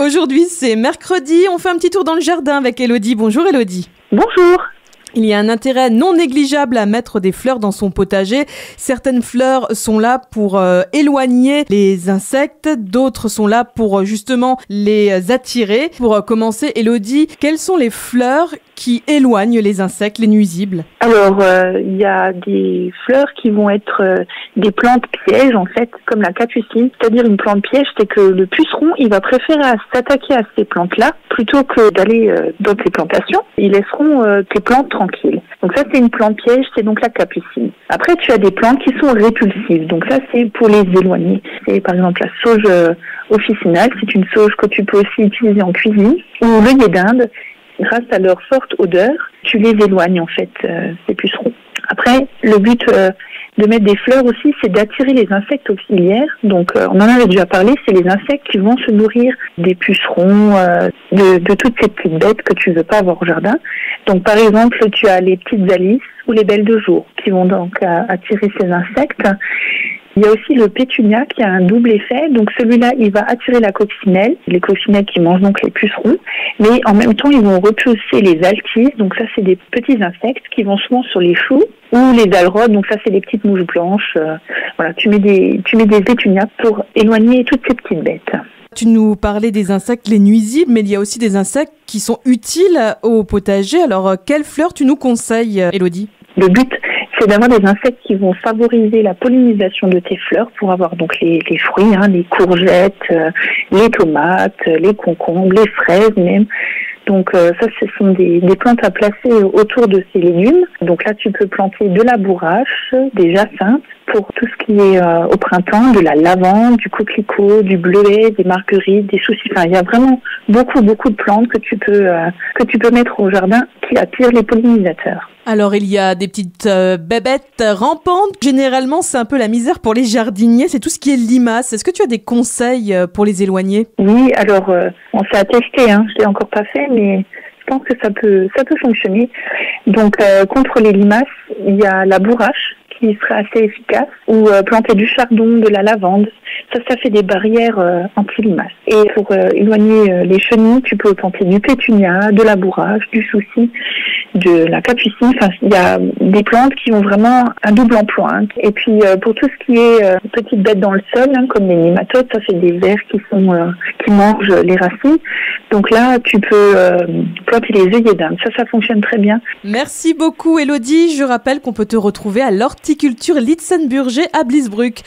Aujourd'hui, c'est mercredi. On fait un petit tour dans le jardin avec Elodie. Bonjour Elodie. Bonjour. Il y a un intérêt non négligeable à mettre des fleurs dans son potager. Certaines fleurs sont là pour éloigner les insectes, d'autres sont là pour justement les attirer. Pour commencer, Elodie, quelles sont les fleurs qui éloignent les insectes, les nuisibles? Alors, il y a des fleurs qui vont être des plantes pièges, en fait, comme la capucine. C'est-à-dire une plante piège, c'est que le puceron, il va préférer s'attaquer à ces plantes-là plutôt que d'aller dans tes plantations. Ils laisseront tes plantes tranquilles. Donc ça, c'est une plante piège, c'est donc la capucine. Après, tu as des plantes qui sont répulsives. Donc ça, c'est pour les éloigner. C'est par exemple la sauge officinale. C'est une sauge que tu peux aussi utiliser en cuisine. Ou l'œillet d'Inde. Grâce à leur forte odeur, tu les éloignes en fait, ces pucerons. Après, le but de mettre des fleurs aussi, c'est d'attirer les insectes auxiliaires. Donc, on en avait déjà parlé, c'est les insectes qui vont se nourrir des pucerons, de toutes ces petites bêtes que tu veux pas avoir au jardin. Donc, par exemple, tu as les petites alices ou les belles de jour qui vont donc attirer ces insectes. Il y a aussi le pétunia qui a un double effet. Donc celui-là, il va attirer la coccinelle, les coccinelles qui mangent donc les pucerons. Mais en même temps, ils vont repousser les altises. Donc ça, c'est des petits insectes qui vont souvent sur les choux ou les alrodes. Donc ça, c'est des petites mouches blanches. Voilà, tu mets des pétunias pour éloigner toutes ces petites bêtes. Tu nous parlais des insectes, les nuisibles, mais il y a aussi des insectes qui sont utiles au potager. Alors, quelles fleurs tu nous conseilles, Elodie? Le but, c'est d'avoir des insectes qui vont favoriser la pollinisation de tes fleurs pour avoir donc les fruits, les courgettes, les tomates, les concombres, les fraises même. Donc ça, ce sont des plantes à placer autour de ces légumes. Donc là, tu peux planter de la bourrache, des jacinthes, pour tout ce qui est au printemps, de la lavande, du coquelicot, du bleuet, des marguerites, des soucis. Enfin, il y a vraiment beaucoup de plantes que tu peux mettre au jardin qui attirent les pollinisateurs. Alors, il y a des petites bébêtes rampantes. Généralement, c'est un peu la misère pour les jardiniers. C'est tout ce qui est limaces. Est-ce que tu as des conseils pour les éloigner? Oui, alors, on s'est attesté, je l'ai encore pas fait, mais je pense que ça peut fonctionner. Donc, contre les limaces, il y a la bourrache qui serait assez efficace, ou planter du chardon, de la lavande. Ça fait des barrières anti-limaces. Et pour éloigner les chenilles, tu peux planter du pétunia, de la bourrache, du souci, de la capucine. Enfin, il y a des plantes qui ont vraiment un double emploi. Et puis, pour tout ce qui est petites bêtes dans le sol, comme les nématodes, ça c'est des vers qui mangent les racines. Donc là, tu peux planter les œillets d'Inde. Ça fonctionne très bien. Merci beaucoup, Elodie. Je rappelle qu'on peut te retrouver à l'horticulture Litzenburger à Bliesbruck.